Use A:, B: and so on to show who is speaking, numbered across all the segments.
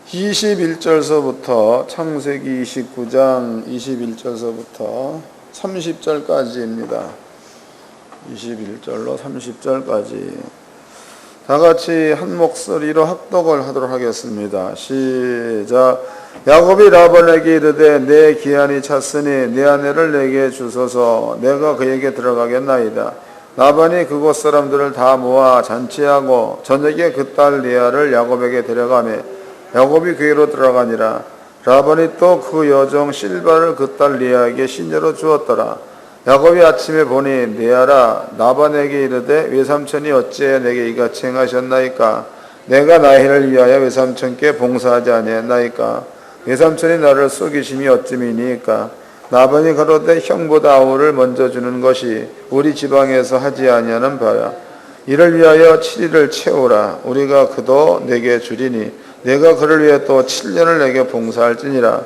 A: 21절서부터 창세기 29장 21절서부터 30절까지입니다. 21절로 30절까지 다 같이 한 목소리로 합독을 하도록 하겠습니다. 시작. 야곱이 라반에게 이르되 내 기한이 찼으니 내 아내를 내게 주소서. 내가 그에게 들어가겠나이다. 라반이 그곳 사람들을 다 모아 잔치하고 저녁에 그 딸 레아를 야곱에게 데려가며 야곱이 그에게로 들어가니라. 라반이 또 그 여종 실바를 그 딸 레아에게 시녀로 주었더라. 야곱이 아침에 보니 레아라 라반에게 이르되 외삼촌이 어찌해 내게 이같이 행하셨나이까? 내가 나혜를 위하여 외삼촌께 봉사하지 아니했나이까? 외삼촌이 나를 속이심이 어찌미니까? 라반이 가로되 형보다 아우를 먼저 주는 것이 우리 지방에서 하지 아니하는 바야. 이를 위하여 7일을 채우라. 우리가 그도 내게 주리니 내가 그를 위해 또 7년을 내게 봉사할지니라.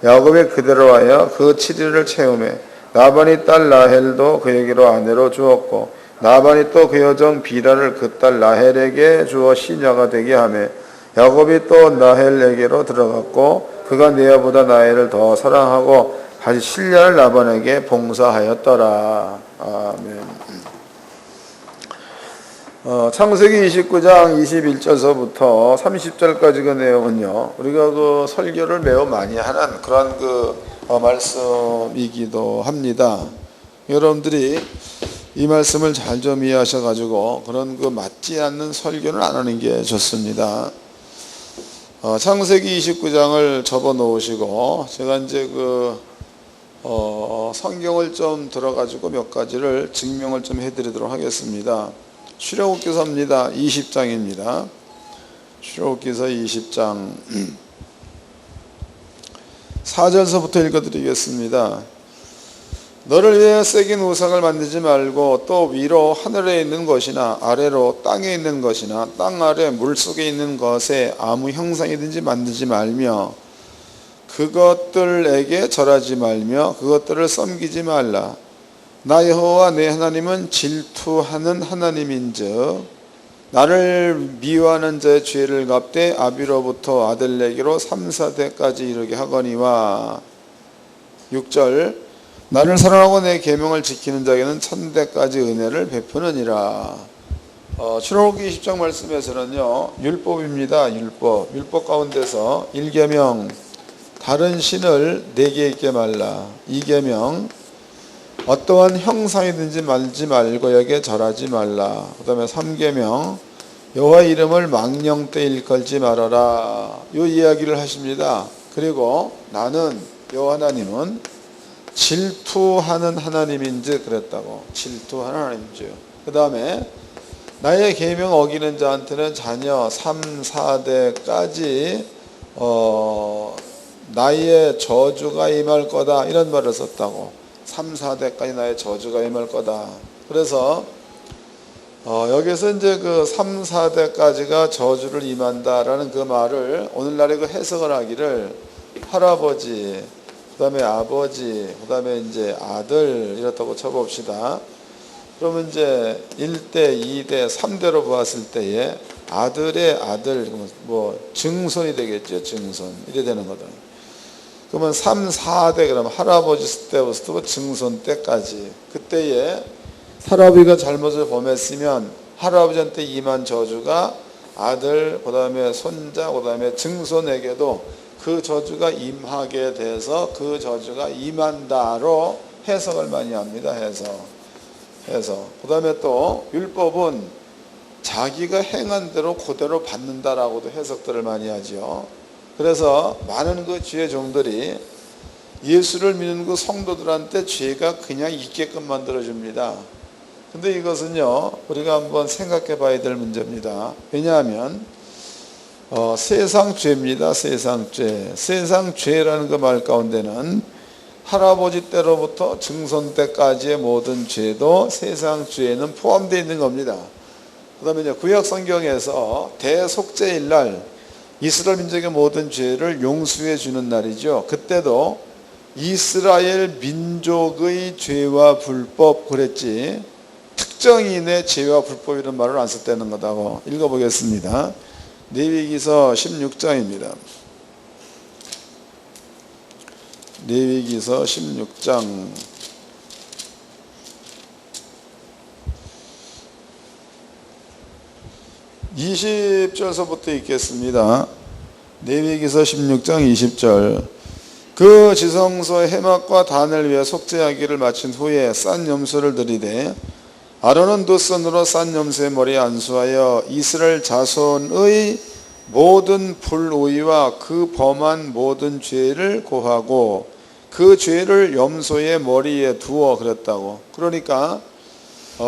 A: 야곱이 그대로 하여 그 7일을 채우매 라반이 딸 라헬도 그에게로 아내로 주었고 라반이 또 그 여종 비라를 그 딸 라헬에게 주어 시녀가 되게 하며 야곱이 또 라헬에게로 들어갔고 그가 레아보다 라헬을 더 사랑하고 다시 7년을 라반에게 봉사하였더라. 아멘. 창세기 29장 21절서부터 30절까지 그 내용은요, 우리가 그 설교를 매우 많이 하는 그런 말씀이기도 합니다. 여러분들이 이 말씀을 잘 좀 이해하셔가지고 그런 맞지 않는 설교는 안 하는 게 좋습니다. 창세기 29장을 접어 놓으시고 제가 이제 성경을 좀 들어가지고 몇 가지를 증명을 좀 해드리도록 하겠습니다. 출애굽기서입니다. 20장입니다. 출애굽기서 20장 4절서부터 읽어드리겠습니다. 너를 위해 새긴 우상을 만들지 말고 또 위로 하늘에 있는 것이나 아래로 땅에 있는 것이나 땅 아래 물속에 있는 것에 아무 형상이든지 만들지 말며 그것들에게 절하지 말며 그것들을 섬기지 말라. 나 여호와 내 하나님은 질투하는 하나님인즉 나를 미워하는 자의 죄를 갚되 아비로부터 아들에게로 3, 4대까지 이르게 하거니와. 6절 나를 사랑하고 내 계명을 지키는 자에게는 1000대까지 은혜를 베푸느니라. 출애굽기 20장 말씀에서는요, 율법입니다. 율법 가운데서 1계명 다른 신을 내게 있게 말라. 2계명 어떠한 형상이든지 말지 말고 여기에 절하지 말라. 그 다음에 3계명 여호와 이름을 망령 때 일컬지 말아라. 이 이야기를 하십니다. 그리고 나는 여호와 하나님은 질투하는 하나님인지 그랬다고. 질투하는 하나님이죠. 그 다음에 나의 계명 어기는 자한테는 자녀 3, 4대까지 나의 저주가 임할 거다, 이런 말을 썼다고. 3, 4대까지 나의 저주가 임할 거다. 그래서 여기서 이제 3, 4대까지가 저주를 임한다라는 그 말을 오늘날에 해석을 하기를 할아버지, 그 다음에 아버지, 그 다음에 이제 아들 이렇다고 쳐봅시다. 그러면 이제 1대, 2대, 3대로 보았을 때에 아들의 아들, 증손이 되겠죠. 증손. 이래 되는 거다. 그러면 3, 4대, 그러면 할아버지 때부터 증손 때까지. 그때에 할아버지가 잘못을 범했으면 할아버지한테 임한 저주가 아들, 그 다음에 손자, 그 다음에 증손에게도 그 저주가 임하게 돼서 그 저주가 임한다로 해석을 많이 합니다. 해서. 그 다음에 또 율법은 자기가 행한 대로 그대로 받는다라고도 해석들을 많이 하죠. 그래서 많은 주의 종들이 예수를 믿는 성도들한테 죄가 그냥 있게끔 만들어줍니다. 근데 이것은요, 우리가 한번 생각해 봐야 될 문제입니다. 왜냐하면 세상 죄입니다. 세상 죄. 세상 죄라는 그 말 가운데는 할아버지 때로부터 증손 때까지의 모든 죄도 세상 죄에는 포함되어 있는 겁니다. 그 다음에 구약 성경에서 대속죄일 날 이스라엘 민족의 모든 죄를 용서해 주는 날이죠. 그때도 이스라엘 민족의 죄와 불법 그랬지 특정인의 죄와 불법이라는 말을 안 썼다는 거다고. 읽어보겠습니다. 레위기서 16장입니다. 레위기서 16장 20절서부터 읽겠습니다. 레위기서 16장 20절. 그 지성소 해막과 단을 위해 속죄하기를 마친 후에 싼 염소를 드리되 아론은 두 손으로 싼 염소의 머리에 안수하여 이스라엘 자손의 모든 불의와 그 범한 모든 죄를 고하고 그 죄를 염소의 머리에 두어 그랬다고. 그러니까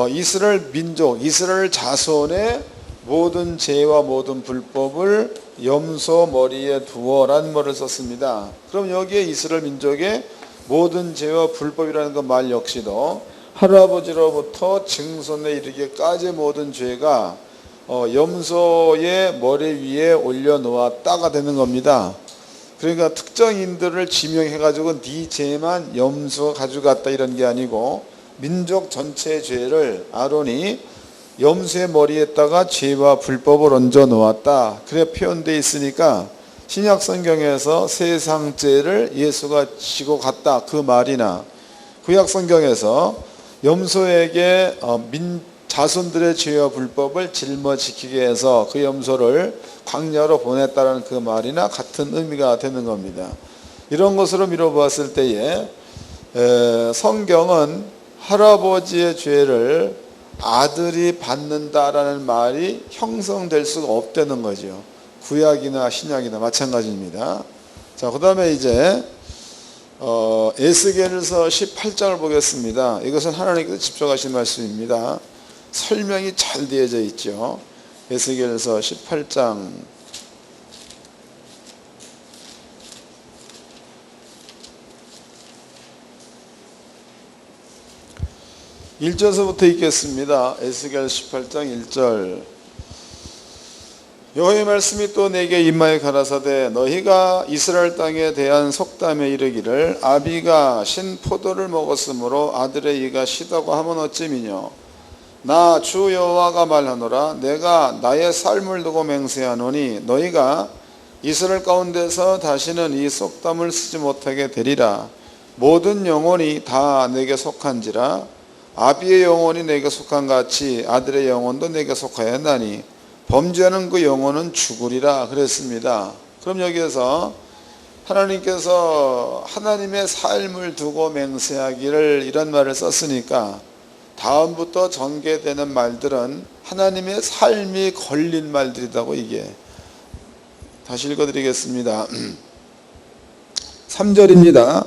A: 이스라엘 민족, 이스라엘 자손의 모든 죄와 모든 불법을 염소 머리에 두어라는 말을 썼습니다. 그럼 여기에 이스라엘 민족의 모든 죄와 불법이라는 그 말 역시도 할아버지로부터 증손에 이르기까지 모든 죄가 염소의 머리 위에 올려놓았다가 되는 겁니다. 그러니까 특정인들을 지명해가지고 네 죄만 염소 가져갔다 이런 게 아니고 민족 전체의 죄를 아론이 염소의 머리에다가 죄와 불법을 얹어 놓았다. 그래 표현되어 있으니까 신약 성경에서 세상 죄를 예수가 지고 갔다 그 말이나 구약 성경에서 염소에게 자손들의 죄와 불법을 짊어지키게 해서 그 염소를 광야로 보냈다는 그 말이나 같은 의미가 되는 겁니다. 이런 것으로 미뤄보았을 때에 성경은 할아버지의 죄를 아들이 받는다라는 말이 형성될 수가 없다는 거죠. 구약이나 신약이나 마찬가지입니다. 자, 그 다음에 이제 에스겔서 18장을 보겠습니다. 이것은 하나님께서 집중하신 말씀입니다. 설명이 잘 되어져 있죠. 에스겔서 18장 1절서부터 읽겠습니다. 에스겔 18장 1절. 여호와의 말씀이 또 내게 임하여 가라사대 너희가 이스라엘 땅에 대한 속담에 이르기를 아비가 신 포도를 먹었으므로 아들의 이가 시다고 하면 어찌미뇨. 나 주 여호와가 말하노라. 내가 나의 삶을 두고 맹세하노니 너희가 이스라엘 가운데서 다시는 이 속담을 쓰지 못하게 되리라. 모든 영혼이 다 내게 속한지라. 아비의 영혼이 내게 속한 같이 아들의 영혼도 내게 속하였나니 범죄하는 그 영혼은 죽으리라 그랬습니다. 그럼 여기에서 하나님께서 하나님의 삶을 두고 맹세하기를 이런 말을 썼으니까 다음부터 전개되는 말들은 하나님의 삶이 걸린 말들이라고. 이게 다시 읽어드리겠습니다. 3절입니다.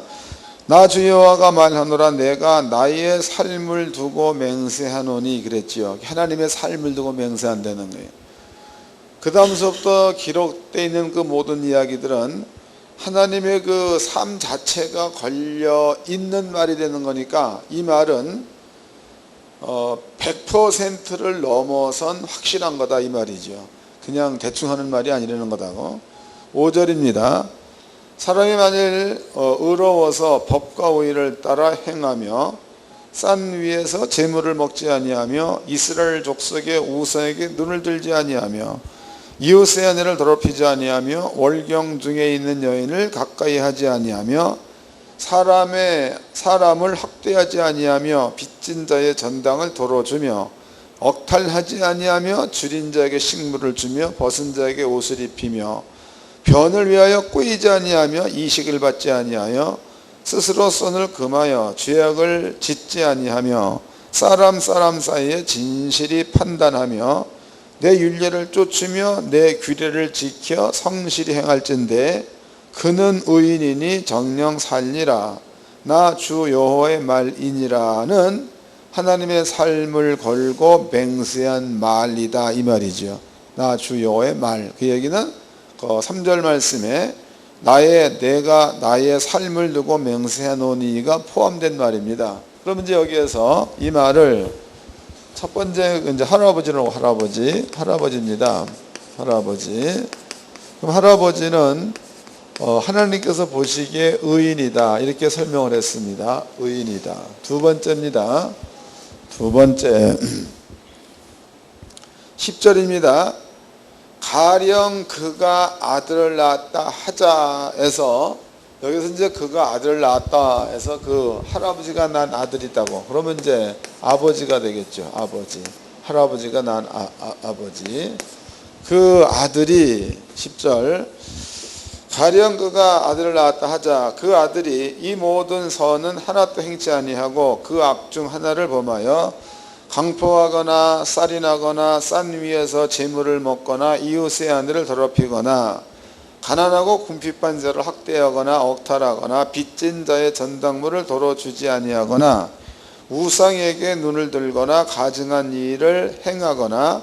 A: 나 주 여호와가 말하노라. 내가 나의 삶을 두고 맹세하노니 그랬지요. 하나님의 삶을 두고 맹세한다는 거예요. 그 다음서부터 기록되어 있는 그 모든 이야기들은 하나님의 그 삶 자체가 걸려 있는 말이 되는 거니까 이 말은 100%를 넘어선 확실한 거다 이 말이죠. 그냥 대충 하는 말이 아니라는 거다고. 5절입니다. 사람이 만일 의로워서 법과 의를 따라 행하며 산 위에서 재물을 먹지 아니하며 이스라엘 족속의 우상에게 눈을 들지 아니하며 이웃의 아내를 더럽히지 아니하며 월경 중에 있는 여인을 가까이 하지 아니하며 사람을 학대하지 아니하며 빚진 자의 전당을 도로주며 억탈하지 아니하며 줄인 자에게 식물을 주며 벗은 자에게 옷을 입히며 변을 위하여 꾸이지 아니하며 이식을 받지 아니하여 스스로 손을 금하여 죄악을 짓지 아니하며 사람 사이에 진실이 판단하며 내 율례를 쫓으며 내 규례를 지켜 성실히 행할진대 그는 의인이니 정령 살리라. 나 주 여호와의 말이니라는 하나님의 삶을 걸고 맹세한 말이다 이 말이죠. 나 주 여호와의 말. 그 얘기는 3절 말씀에 내가 나의 삶을 두고 맹세하노니가 포함된 말입니다. 그럼 이제 여기에서 이 말을 첫 번째 이제 할아버지라고 할아버지입니다. 할아버지. 그럼 할아버지는 하나님께서 보시기에 의인이다 이렇게 설명을 했습니다. 의인이다. 두 번째입니다. 두 번째 10절입니다. 가령 그가 아들을 낳았다 하자에서 여기서 이제 그가 아들을 낳았다 해서 그 할아버지가 난 아들이 있다고. 그러면 이제 아버지가 되겠죠. 아버지. 할아버지가 난 아버지. 그 아들이 10절 가령 그가 아들을 낳았다 하자 그 아들이 이 모든 선은 하나도 행치 아니하고 그 악 중 하나를 범하여 강포하거나 살인하거나 산 위에서 재물을 먹거나 이웃의 아내를 더럽히거나 가난하고 궁핍한 자를 학대하거나 억탈하거나 빚진 자의 전당물을 도로 주지 아니하거나 우상에게 눈을 들거나 가증한 일을 행하거나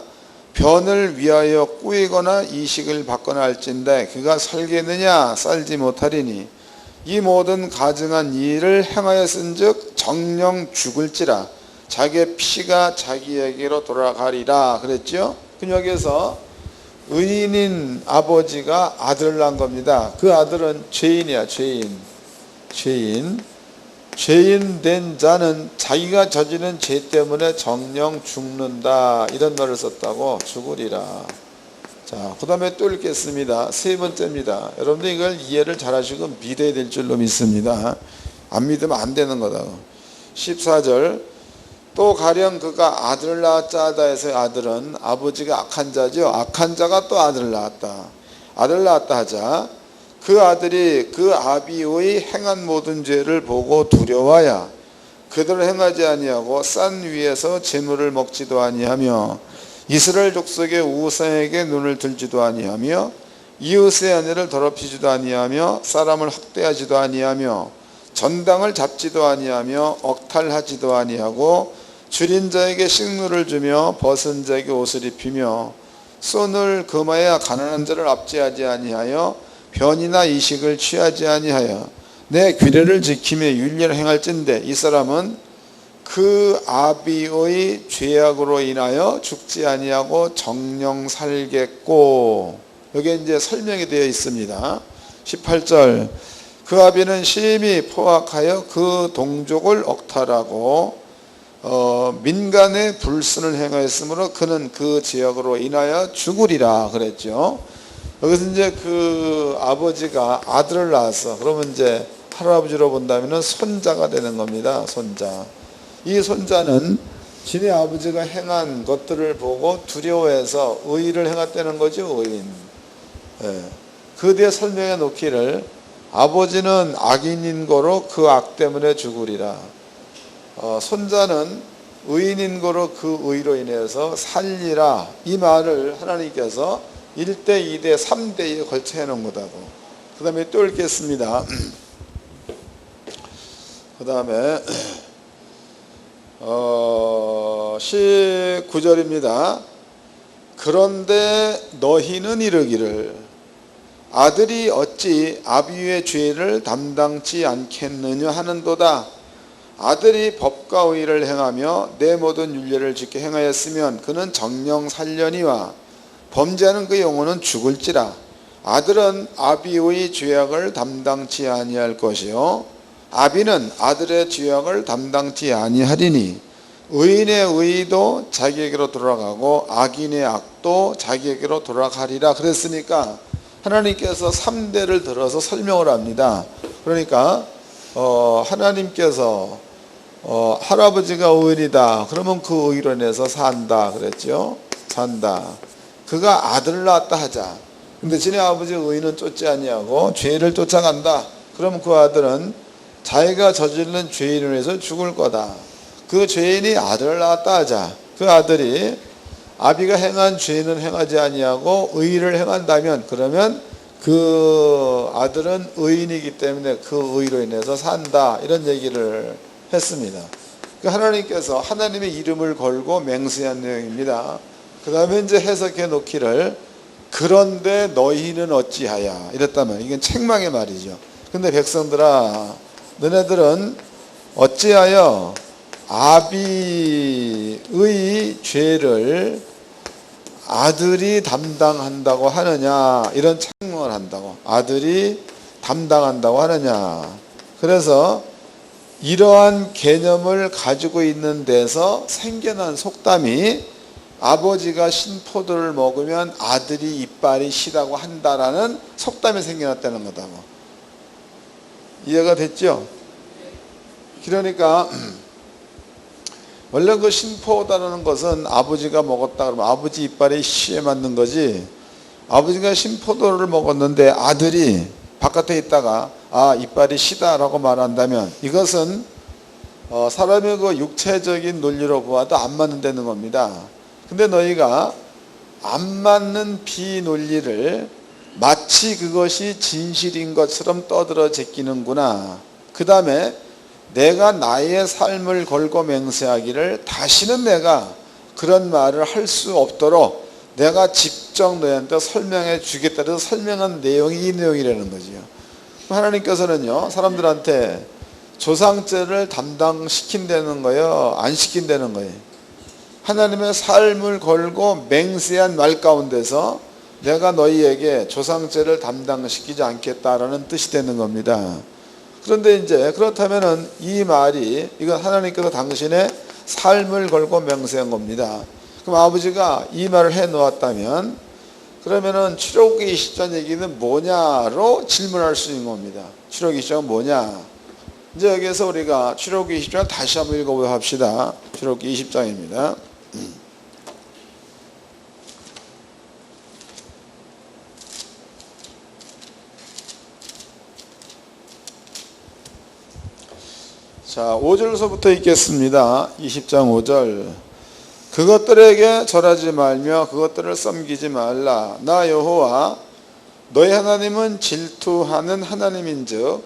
A: 변을 위하여 꾸이거나 이식을 받거나 할진대 그가 살겠느냐 살지 못하리니 이 모든 가증한 일을 행하였은즉 정령 죽을지라 자기의 피가 자기에게로 돌아가리라 그랬죠. 그 여기서 의인인 아버지가 아들을 낳은 겁니다. 그 아들은 죄인이야. 죄인 된 자는 자기가 저지른 죄 때문에 정령 죽는다 이런 말을 썼다고. 죽으리라. 자, 그 다음에 또 읽겠습니다. 세 번째입니다. 여러분들 이걸 이해를 잘 하시고 믿어야 될 줄로 믿습니다. 안 믿으면 안 되는 거다. 14절 또 가령 그가 아들을 낳았자 하다 해서 아들은 아버지가 악한 자죠. 악한 자가 또 아들을 낳았다. 아들을 낳았다 하자 그 아들이 그 아비의 행한 모든 죄를 보고 두려워하여 그들을 행하지 아니하고 산 위에서 재물을 먹지도 아니하며 이스라엘 족속의 우상에게 눈을 들지도 아니하며 이웃의 아내를 더럽히지도 아니하며 사람을 학대하지도 아니하며 전당을 잡지도 아니하며 억탈하지도 아니하고 줄인 자에게 식물을 주며 벗은 자에게 옷을 입히며 손을 금하여 가난한 자를 압제하지 아니하여 변이나 이식을 취하지 아니하여 내 규례를 지키며 윤리를 행할진대 이 사람은 그 아비의 죄악으로 인하여 죽지 아니하고 정령 살겠고. 여기에 이제 설명이 되어 있습니다. 18절 그 아비는 심히 포악하여 그 동족을 억탈하고 민간의 불순을 행하였으므로 그는 그 지역으로 인하여 죽으리라 그랬죠. 여기서 이제 그 아버지가 아들을 낳았어. 그러면 이제 할아버지로 본다면 손자가 되는 겁니다. 손자. 이 손자는 지네 아버지가 행한 것들을 보고 두려워해서 의의를 행했다는 거죠. 의인. 예. 그 뒤에 설명해 놓기를 아버지는 악인인 거로 그 악 때문에 죽으리라. 손자는 의인인 거로 그 의로 인해서 살리라. 이 말을 하나님께서 1대, 2대, 3대에 걸쳐 해놓은 거다고. 그 다음에 또 읽겠습니다. 그 다음에 19절입니다. 그런데 너희는 이르기를 아들이 어찌 아비의 죄를 담당치 않겠느냐 하는도다. 아들이 법과 의를 행하며 내 모든 율례를 지켜 행하였으면 그는 정령 살려니와 범죄하는 그 영혼은 죽을지라. 아들은 아비의 죄악을 담당치 아니할 것이요 아비는 아들의 죄악을 담당치 아니하리니 의인의 의도 자기에게로 돌아가고 악인의 악도 자기에게로 돌아가리라. 그랬으니까 하나님께서 3대를 들어서 설명을 합니다. 그러니까 하나님께서 할아버지가 의인이다 그러면 그 의로 인해서 산다 그랬죠. 산다. 그가 아들을 낳았다 하자. 근데 지네 아버지 의인은 쫓지 아니하고 죄를 쫓아간다. 그러면 그 아들은 자기가 저지른 죄인으로 해서 죽을 거다. 그 죄인이 아들을 낳았다 하자. 그 아들이 아비가 행한 죄는 행하지 아니하고 의를 행한다면 그러면 그 아들은 의인이기 때문에 그 의로 인해서 산다. 이런 얘기를 했습니다. 하나님께서 하나님의 이름을 걸고 맹세한 내용입니다. 그 다음에 이제 해석해 놓기를 그런데 너희는 어찌하야 이랬다면 이건 책망의 말이죠. 근데 백성들아 너네들은 어찌하여 아비의 죄를 아들이 담당한다고 하느냐 이런 책망을 한다고. 아들이 담당한다고 하느냐. 그래서 이러한 개념을 가지고 있는 데서 생겨난 속담이 아버지가 신포도를 먹으면 아들이 이빨이 시다고 한다라는 속담이 생겨났다는 거다고. 이해가 됐죠? 그러니까 원래 그 심포도라는 것은 아버지가 먹었다 그러면 아버지 이빨에 씨에 맞는 거지, 아버지가 심포도를 먹었는데 아들이 바깥에 있다가 이빨이 시다라고 말한다면 이것은 사람의 그 육체적인 논리로 보아도 안 맞는다는 겁니다. 근데 너희가 안 맞는 비논리를 마치 그것이 진실인 것처럼 떠들어 제끼는구나. 그 다음에 내가 나의 삶을 걸고 맹세하기를 다시는 내가 그런 말을 할 수 없도록 내가 직접 너희한테 설명해 주겠다. 그래서 설명한 내용이 이 내용이라는 거지요. 하나님께서는요, 사람들한테 조상죄를 담당시킨다는 거예요, 안 시킨다는 거예요? 하나님의 삶을 걸고 맹세한 말 가운데서 내가 너희에게 조상죄를 담당시키지 않겠다라는 뜻이 되는 겁니다. 그런데 이제 그렇다면은 이 말이, 이건 하나님께서 당신의 삶을 걸고 맹세한 겁니다. 그럼 아버지가 이 말을 해 놓았다면 그러면은 출애굽기 20장 얘기는 뭐냐로 질문할 수 있는 겁니다. 출애굽기 20장은 뭐냐? 이제 여기에서 우리가 출애굽기 20장을 다시 한번 읽어보도록 합시다. 출애굽기 20장입니다. 자, 5절서부터 읽겠습니다. 20장 5절. 그것들에게 절하지 말며 그것들을 섬기지 말라. 나 여호와 너희 하나님은 질투하는 하나님인즉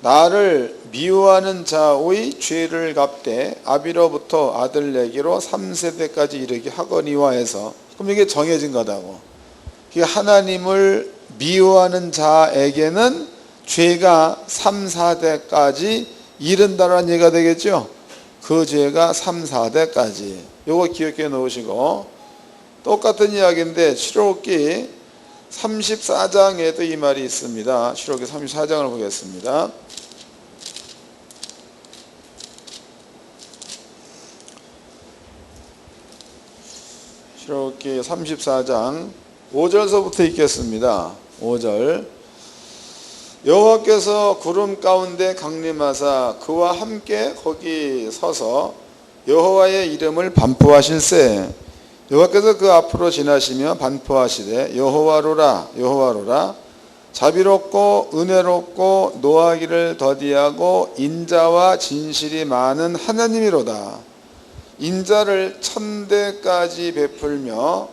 A: 나를 미워하는 자의 죄를 갚되 아비로부터 아들내기로 3세대까지 이르게 하거니와 해서, 그럼 이게 정해진 거다고. 하나님을 미워하는 자에게는 죄가 3, 4대까지 이른다라는 얘기가 되겠죠. 그 죄가 3, 4대까지. 요거 기억해 놓으시고, 똑같은 이야기인데 출애굽기 34장에도 이 말이 있습니다. 출애굽기 34장을 보겠습니다. 출애굽기 34장 5절서부터 읽겠습니다. 5절. 여호와께서 구름 가운데 강림하사 그와 함께 거기 서서 여호와의 이름을 반포하실세. 여호와께서 그 앞으로 지나시며 반포하시되 여호와로라 여호와로라 자비롭고 은혜롭고 노하기를 더디하고 인자와 진실이 많은 하나님이로다. 인자를 1000대까지 베풀며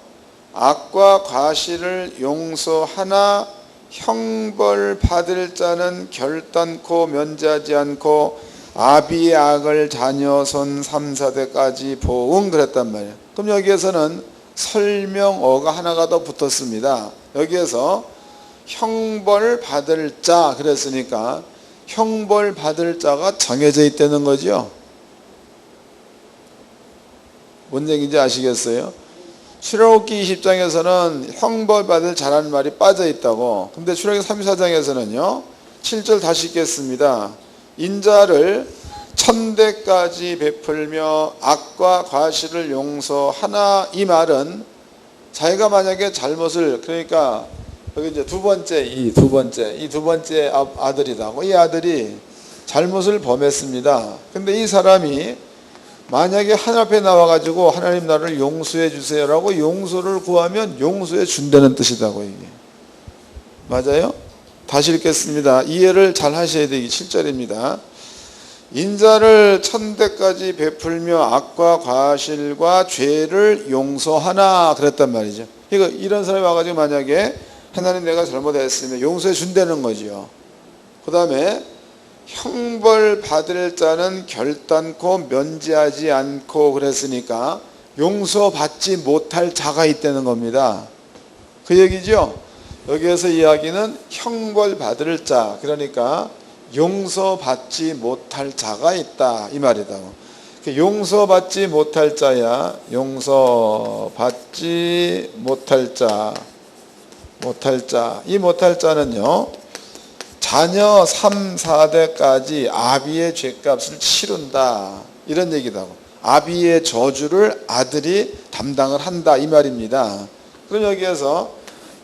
A: 악과 과실을 용서하나 형벌 받을 자는 결단코 면제하지 않고 아비의 악을 자녀 손 3, 4대까지 보응, 그랬단 말이에요. 그럼 여기에서는 설명어가 하나가 더 붙었습니다. 여기에서 형벌 받을 자 그랬으니까 형벌 받을 자가 정해져 있다는 거죠. 뭔 얘기인지 아시겠어요? 출애굽기 20장에서는 형벌 받을 자라는 말이 빠져 있다고. 근데 출애굽기 34장에서는요, 7절 다시 읽겠습니다. 인자를 1000대까지 베풀며 악과 과실을 용서하나, 이 말은 자기가 만약에 잘못을, 그러니까 여기 이제 두 번째 아들이다고. 이 아들이 잘못을 범했습니다. 근데 이 사람이 만약에 하나님 앞에 나와가지고 하나님 나를 용서해 주세요라고 용서를 구하면 용서해 준다는 뜻이다고. 이게 맞아요? 다시 읽겠습니다. 이해를 잘 하셔야 되기. 7절입니다. 인자를 1000대까지 베풀며 악과 과실과 죄를 용서하나, 그랬단 말이죠. 이런 사람이 와가지고 만약에 하나님 내가 잘못했으면 용서해 준다는 거죠. 그 다음에 형벌 받을 자는 결단코 면제하지 않고, 그랬으니까 용서받지 못할 자가 있다는 겁니다. 그 얘기죠. 여기에서 이야기는 형벌 받을 자, 그러니까 용서받지 못할 자가 있다, 이 말이다. 용서받지 못할 자야. 용서받지 못할 자. 이 못할 자는요, 자녀 3, 4대까지 아비의 죄값을 치른다, 이런 얘기다고. 아비의 저주를 아들이 담당을 한다, 이 말입니다. 그럼 여기에서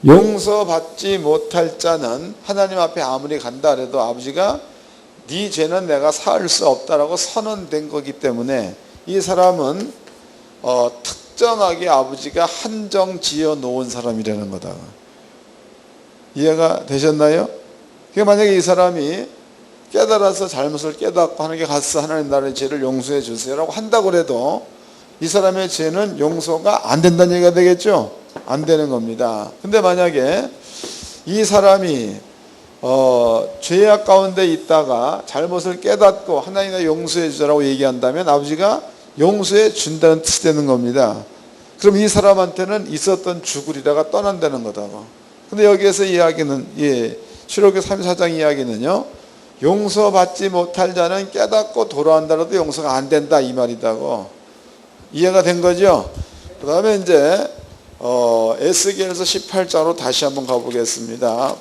A: 용서받지 못할 자는 하나님 앞에 아무리 간다 해도 아버지가 네 죄는 내가 사할 수 없다라고 선언된 거기 때문에 이 사람은 특정하게 아버지가 한정 지어 놓은 사람이라는 거다. 이해가 되셨나요? 그러니까 만약에 이 사람이 깨달아서 잘못을 깨닫고 하나님께 가서 하나님 나라의 죄를 용서해 주세요라고 한다고 해도 이 사람의 죄는 용서가 안 된다는 얘기가 되겠죠? 안 되는 겁니다. 근데 만약에 이 사람이 죄악 가운데 있다가 잘못을 깨닫고 하나님이 용서해 주라고 얘기한다면 아버지가 용서해 준다는 뜻이 되는 겁니다. 그럼 이 사람한테는 있었던 죽으리라가 떠난다는 거다고. 근데 여기에서 이야기는 출애굽기 34장 이야기는요, 용서받지 못할 자는 깨닫고 돌아온다라도 용서가 안 된다 이 말이다고. 이해가 된 거죠? 그 다음에 이제 에스겔서 18장으로 다시 한번 가보겠습니다.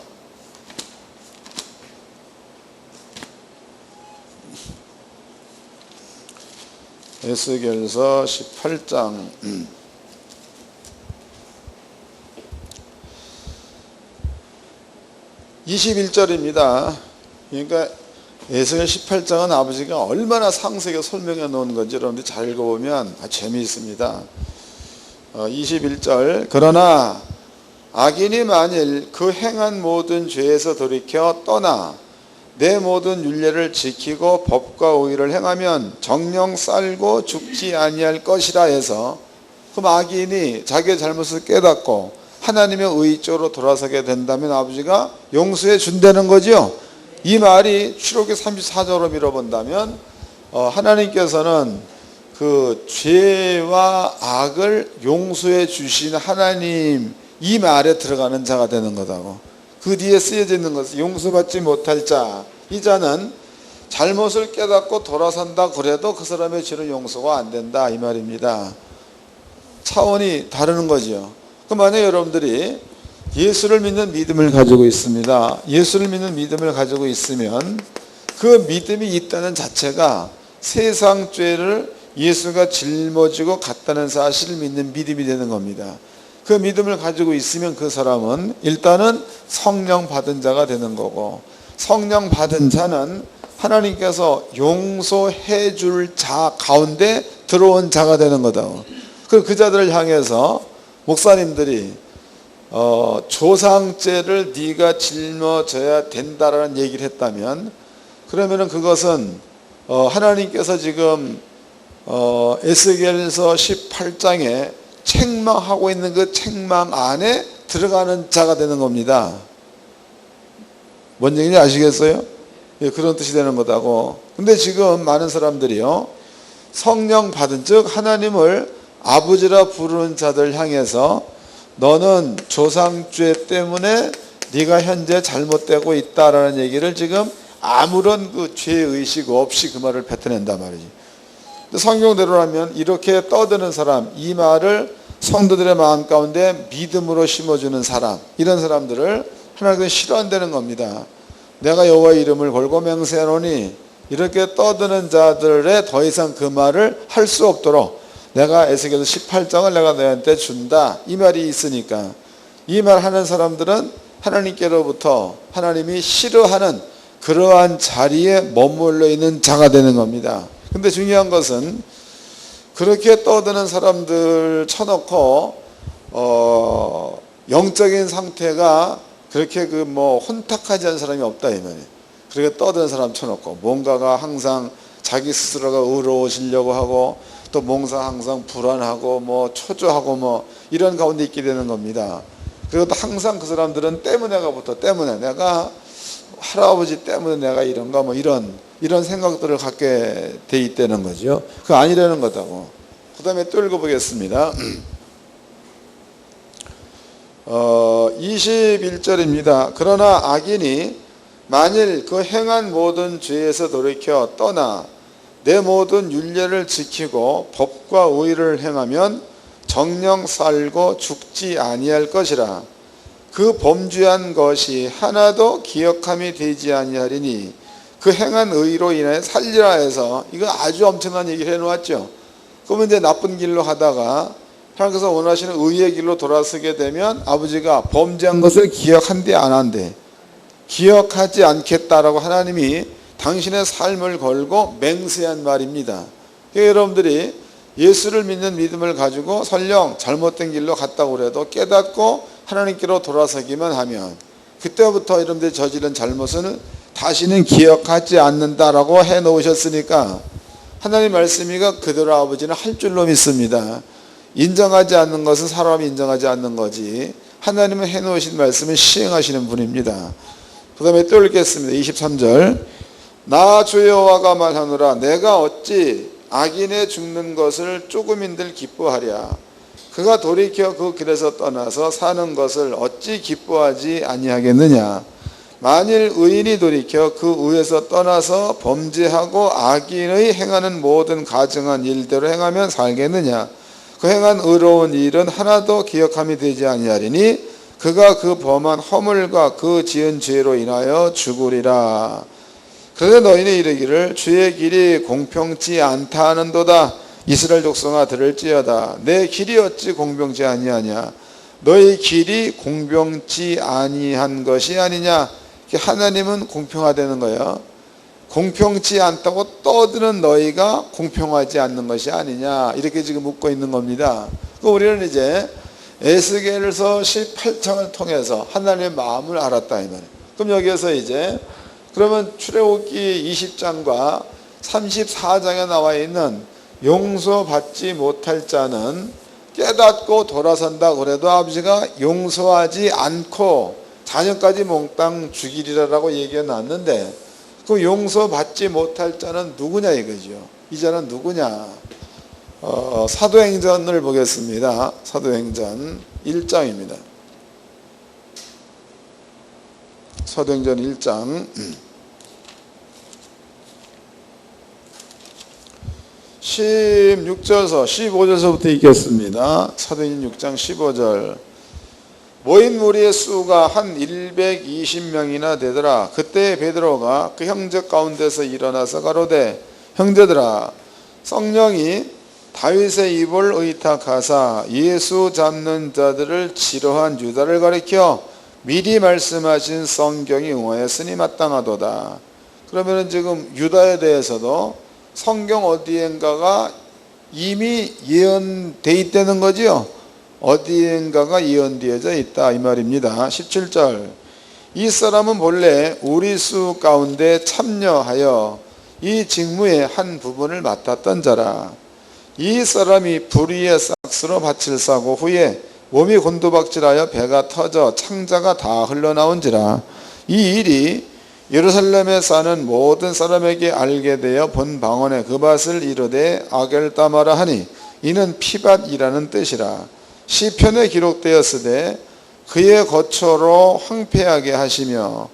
A: 에스겔서 18장 21절입니다. 그러니까 에스겔 18장은 아버지가 얼마나 상세하게 설명해 놓은 건지 여러분들이 잘 읽어보면 재미있습니다. 21절 그러나 악인이 만일 그 행한 모든 죄에서 돌이켜 떠나 내 모든 율례를 지키고 법과 의를 행하면 정령 살고 죽지 아니할 것이라 해서, 그럼 악인이 자기의 잘못을 깨닫고 하나님의 의 쪽으로 돌아서게 된다면 아버지가 용서해 준다는 거죠. 이 말이 출애굽기 34절로 밀어본다면 하나님께서는 그 죄와 악을 용서해 주시는 하나님, 이 말에 들어가는 자가 되는 거다고. 그 뒤에 쓰여져 있는 것은 용서받지 못할 자, 이 자는 잘못을 깨닫고 돌아선다 그래도 그 사람의 죄는 용서가 안 된다 이 말입니다. 차원이 다르는 거죠. 그럼 만약 여러분들이 예수를 믿는 믿음을 가지고 있습니다. 예수를 믿는 믿음을 가지고 있으면 그 믿음이 있다는 자체가 세상 죄를 예수가 짊어지고 갔다는 사실을 믿는 믿음이 되는 겁니다. 그 믿음을 가지고 있으면 그 사람은 일단은 성령 받은 자가 되는 거고, 성령 받은 자는 하나님께서 용서해 줄 자 가운데 들어온 자가 되는 거다. 그 자들을 향해서 목사님들이 조상죄를 네가 짊어져야 된다라는 얘기를 했다면, 그러면은 그것은 하나님께서 지금 에스겔서 18장에 책망하고 있는 그 책망 안에 들어가는 자가 되는 겁니다. 뭔 얘기인지 아시겠어요? 예, 그런 뜻이 되는 거다고. 근데 지금 많은 사람들이요, 성령 받은 즉 하나님을 아버지라 부르는 자들 향해서 너는 조상죄 때문에 네가 현재 잘못되고 있다라는 얘기를 지금 아무런 그 죄의식 없이 그 말을 뱉어낸단 말이지. 성경대로라면 이렇게 떠드는 사람, 이 말을 성도들의 마음 가운데 믿음으로 심어주는 사람, 이런 사람들을 하나님께서 싫어한다는 겁니다. 내가 여호와의 이름을 걸고 맹세하노니, 이렇게 떠드는 자들의 더 이상 그 말을 할 수 없도록 내가 에스겔서 18장을 내가 너희한테 준다 이 말이 있으니까, 이 말 하는 사람들은 하나님께로부터 하나님이 싫어하는 그러한 자리에 머물러 있는 자가 되는 겁니다. 근데 중요한 것은 그렇게 떠드는 사람들 쳐놓고 영적인 상태가 그렇게 혼탁하지 않은 사람이 없다 이 말이에요. 그렇게 떠드는 사람 쳐놓고 뭔가가 항상 자기 스스로가 의로워지려고 하고, 또 뭔가 항상 불안하고 초조하고 이런 가운데 있게 되는 겁니다. 그리고 또 항상 그 사람들은 때문에가부터 때문에 내가 할아버지 때문에 내가 이런가 이런 생각들을 갖게 돼 있다는 거죠. 그거 아니라는 거다고. 그 다음에 또 읽어보겠습니다. 21절입니다. 그러나 악인이 만일 그 행한 모든 죄에서 돌이켜 떠나 내 모든 율례를 지키고 법과 의를 행하면 정령 살고 죽지 아니할 것이라. 그 범죄한 것이 하나도 기억함이 되지 아니하리니 그 행한 의로 인해 살리라 해서, 이거 아주 엄청난 얘기를 해놓았죠. 그러면 이제 나쁜 길로 하다가 하나님께서 원하시는 의의 길로 돌아서게 되면 아버지가 범죄한 것을 기억한대 안 한대? 기억하지 않겠다라고 하나님이 당신의 삶을 걸고 맹세한 말입니다. 그러니까 여러분들이 예수를 믿는 믿음을 가지고 설령 잘못된 길로 갔다고 해도 깨닫고 하나님께로 돌아서기만 하면 그때부터 여러분들이 저지른 잘못은 다시는 기억하지 않는다라고 해놓으셨으니까 하나님 말씀이가 그대로 아버지는 할 줄로 믿습니다. 인정하지 않는 것은 사람이 인정하지 않는 거지 하나님은 해놓으신 말씀을 시행하시는 분입니다. 그 다음에 또 읽겠습니다. 23절 나 주 여호와가 말하노라 내가 어찌 악인의 죽는 것을 조금인들 기뻐하랴 그가 돌이켜 그 길에서 떠나서 사는 것을 어찌 기뻐하지 아니하겠느냐 만일 의인이 돌이켜 그 의에서 떠나서 범죄하고 악인의 행하는 모든 가증한 일대로 행하면 살겠느냐 그 행한 의로운 일은 하나도 기억함이 되지 아니하리니 그가 그 범한 허물과 그 지은 죄로 인하여 죽으리라. 그런데 너희는 이르기를 주의 길이 공평치 않다 하는도다. 이스라엘 족속아 들을지어다. 내 길이 어찌 공평치 아니하냐 너희 길이 공평치 아니한 것이 아니냐. 하나님은 공평하다는 거예요. 공평치 않다고 떠드는 너희가 공평하지 않는 것이 아니냐 이렇게 지금 묻고 있는 겁니다. 우리는 이제 에스겔서 18장을 통해서 하나님의 마음을 알았다 이 말이에요. 그럼 여기에서 이제 그러면 출애굽기 20장과 34장에 나와 있는 용서받지 못할 자는 깨닫고 돌아선다 그래도 아버지가 용서하지 않고 자녀까지 몽땅 죽이리라고 얘기해 놨는데 그 용서받지 못할 자는 누구냐 이거죠. 이 자는 누구냐. 사도행전을 보겠습니다. 사도행전 1장입니다. 사도행전 1장 16절에서 15절서부터 읽겠습니다. 사도행전 6장 15절 모인 무리의 수가 한 120명이나 되더라. 그때 베드로가 그 형제 가운데서 일어나서 가로되 형제들아 성령이 다윗의 입을 의탁하사 예수 잡는 자들을 지로한 유다를 가리켜 미리 말씀하신 성경이 응하였으니 마땅하도다. 그러면 지금 유다에 대해서도 성경 어디엔가가 이미 예언돼 있다는 거지요. 어디엔가가 예언되어져 있다 이 말입니다. 17절 이 사람은 본래 우리 수 가운데 참여하여 이 직무의 한 부분을 맡았던 자라. 이 사람이 불의의 싹스로 밭을 싸고 후에 몸이 곤두박질하여 배가 터져 창자가 다 흘러나온지라. 이 일이 예루살렘에 사는 모든 사람에게 알게 되어 본 방언에 그 밭을 이르되 아겔다마라 하니 이는 피밭이라는 뜻이라. 시편에 기록되었으되 그의 거처로 황폐하게 하시며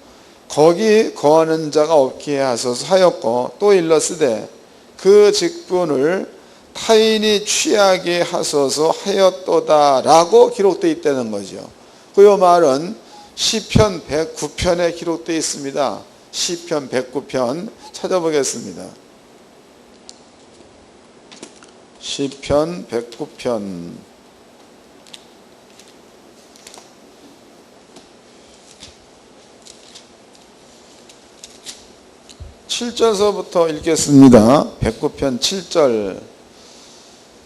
A: 거기 거하는 자가 없게 하소서 하였고 또 일렀으되 그 직분을 타인이 취하게 하소서 하였도다 라고 기록되어 있다는 거죠. 그 말은 시편 109편에 기록되어 있습니다. 시편 109편 찾아보겠습니다. 시편 109편 7절서부터 읽겠습니다. 109편 7절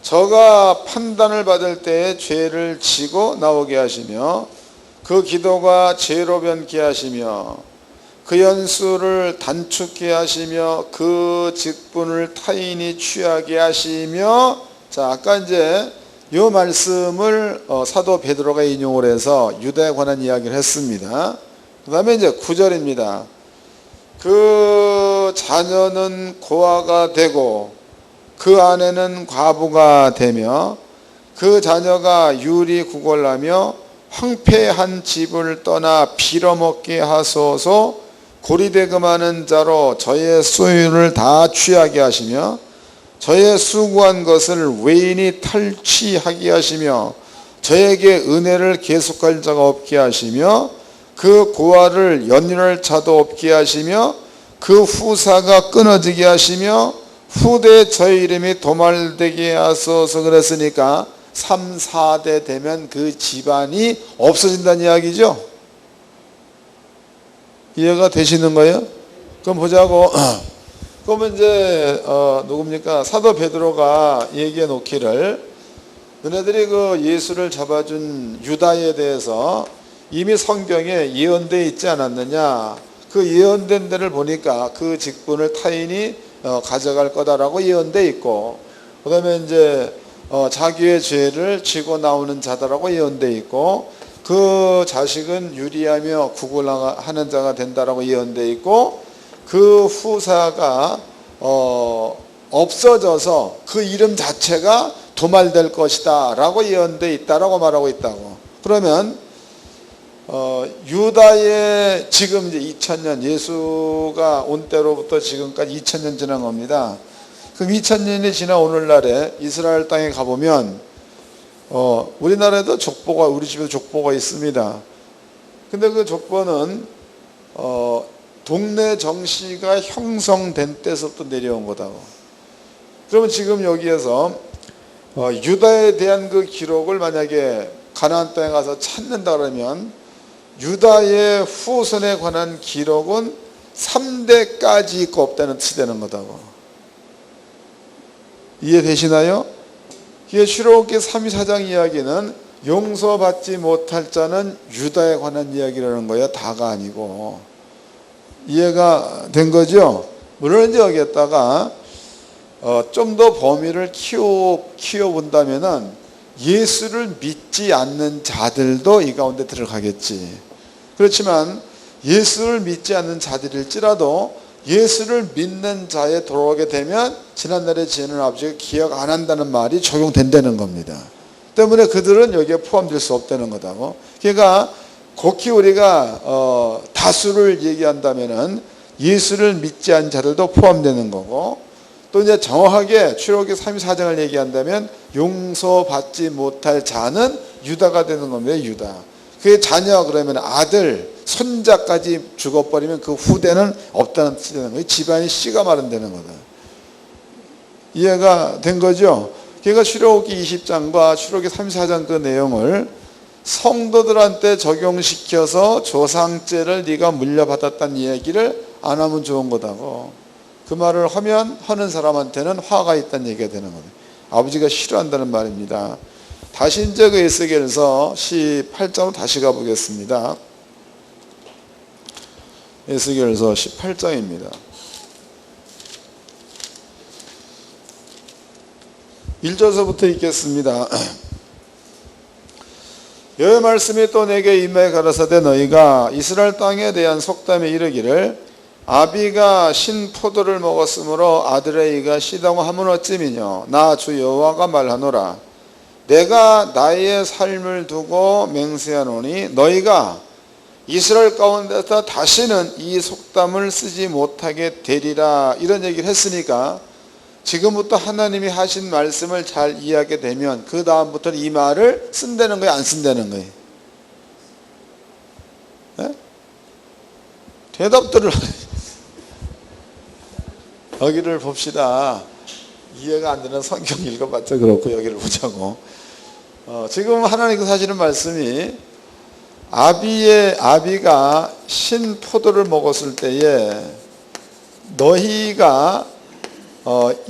A: 저가 판단을 받을 때에 죄를 지고 나오게 하시며 그 기도가 죄로 변케 하시며 그 연수를 단축케 하시며 그 직분을 타인이 취하게 하시며 자 아까 이제 이 말씀을 사도 베드로가 인용을 해서 유다에 관한 이야기를 했습니다. 그 다음에 이제 9절입니다. 그 자녀는 고아가 되고 그 아내는 과부가 되며 그 자녀가 유리 구걸하며 황폐한 집을 떠나 빌어먹게 하소서 고리대금하는 자로 저의 소유를 다 취하게 하시며 저의 수고한 것을 외인이 탈취하게 하시며 저에게 은혜를 계속할 자가 없게 하시며 그 고아를 연륜할 자도 없게 하시며 그 후사가 끊어지게 하시며 후대 저의 이름이 도말되게 하소서 그랬으니까 3, 4대 되면 그 집안이 없어진다는 이야기죠. 이해가 되시는 거예요? 그럼 보자고. 그러면 이제 누굽니까? 사도 베드로가 얘기해 놓기를 너네들이 그 예수를 잡아준 유다에 대해서 이미 성경에 예언되어 있지 않았느냐? 그 예언된 데를 보니까 그 직분을 타인이 가져갈 거다라고 예언되어 있고, 그 다음에 이제 자기의 죄를 지고 나오는 자다라고 예언되어 있고, 그 자식은 유리하며 구걸하는 자가 된다라고 예언되어 있고, 그 후사가 없어져서 그 이름 자체가 도말될 것이다 라고 예언되어 있다라고 말하고 있다고. 그러면 유다의 지금 이제 2000년, 예수가 온 때로부터 지금까지 2000년 지난 겁니다. 그럼 2000년이 지난 오늘날에 이스라엘 땅에 가보면 우리나라에도 족보가, 우리 집에도 족보가 있습니다. 근데 그 족보는 동네 정시가 형성된 때서부터 내려온 거다고. 그러면 지금 여기에서 유다에 대한 그 기록을 만약에 가나안 땅에 가서 찾는다 그러면 유다의 후손에 관한 기록은 3대까지 있고 없다는 뜻이 되는 거다고. 이해되시나요? 이게 출애굽기 32장 이야기는 용서받지 못할 자는 유다에 관한 이야기라는 거예요. 다가 아니고. 이해가 된 거죠? 물론 이제 여기에다가 좀 더 범위를 키워본다면은 예수를 믿지 않는 자들도 이 가운데 들어가겠지. 그렇지만 예수를 믿지 않는 자들일지라도 예수를 믿는 자에 돌아오게 되면 지난날의 죄는 아버지가 기억 안 한다는 말이 적용된다는 겁니다. 때문에 그들은 여기에 포함될 수 없다는 거다고. 그러니까 곡히 우리가 다수를 얘기한다면은 예수를 믿지 않는 자들도 포함되는 거고, 또 이제 정확하게 출애굽기 34장을 얘기한다면 용서받지 못할 자는 유다가 되는 겁니다. 유다. 그의 자녀 그러면 아들, 손자까지 죽어버리면 그 후대는 없다는 뜻이 되는 거예요. 집안이 씨가 마른다는 거다. 이해가 된 거죠? 그러니까 출애굽기 20장과 출애굽기 34장 그 내용을 성도들한테 적용시켜서 조상죄를 네가 물려받았다는 얘기를 안 하면 좋은 거다고. 그 말을 하면 하는 사람한테는 화가 있다는 얘기가 되는 거예요. 아버지가 싫어한다는 말입니다. 다시 이제 그 에스겔서 18장으로 다시 가보겠습니다. 에스겔서 18장입니다. 1절서부터 읽겠습니다. 여호와의 말씀이 또 내게 임하여 가라사대 너희가 이스라엘 땅에 대한 속담에 이르기를 아비가 신 포도를 먹었으므로 아들의 이가 시다고 하면 어찌미뇨. 나 주 여호와가 말하노라. 내가 나의 삶을 두고 맹세하노니 너희가 이스라엘 가운데서 다시는 이 속담을 쓰지 못하게 되리라. 이런 얘기를 했으니까 지금부터 하나님이 하신 말씀을 잘 이해하게 되면 그 다음부터는 이 말을 쓴다는 거예요, 안 쓴다는 거예요? 네? 대답들을 여기를 봅시다. 이해가 안 되는 성경 읽어봤자 그렇고 여기를 보자고. 지금 하나님께서 하시는 말씀이 아비가 신 포도를 먹었을 때에 너희가